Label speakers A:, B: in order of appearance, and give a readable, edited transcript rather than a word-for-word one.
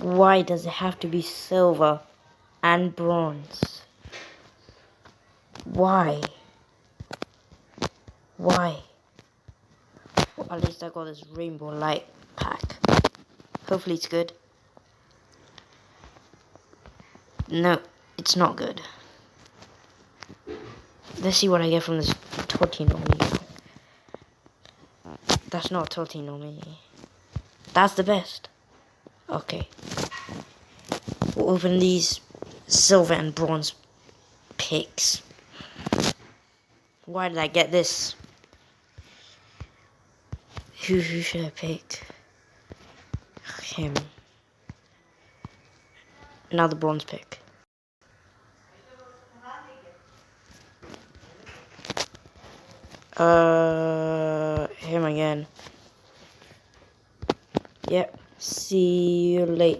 A: Why does it have to be silver and bronze? Why? Why? Well, at least I got this rainbow light pack. Hopefully it's good. No, it's not good. Let's see what I get from this Totinomi. That's not Totinomi. That's the best. Okay. We'll open these silver and bronze picks. Why did I get this? Who should I pick? Him. Another bronze pick. Him again. Yep. See you later.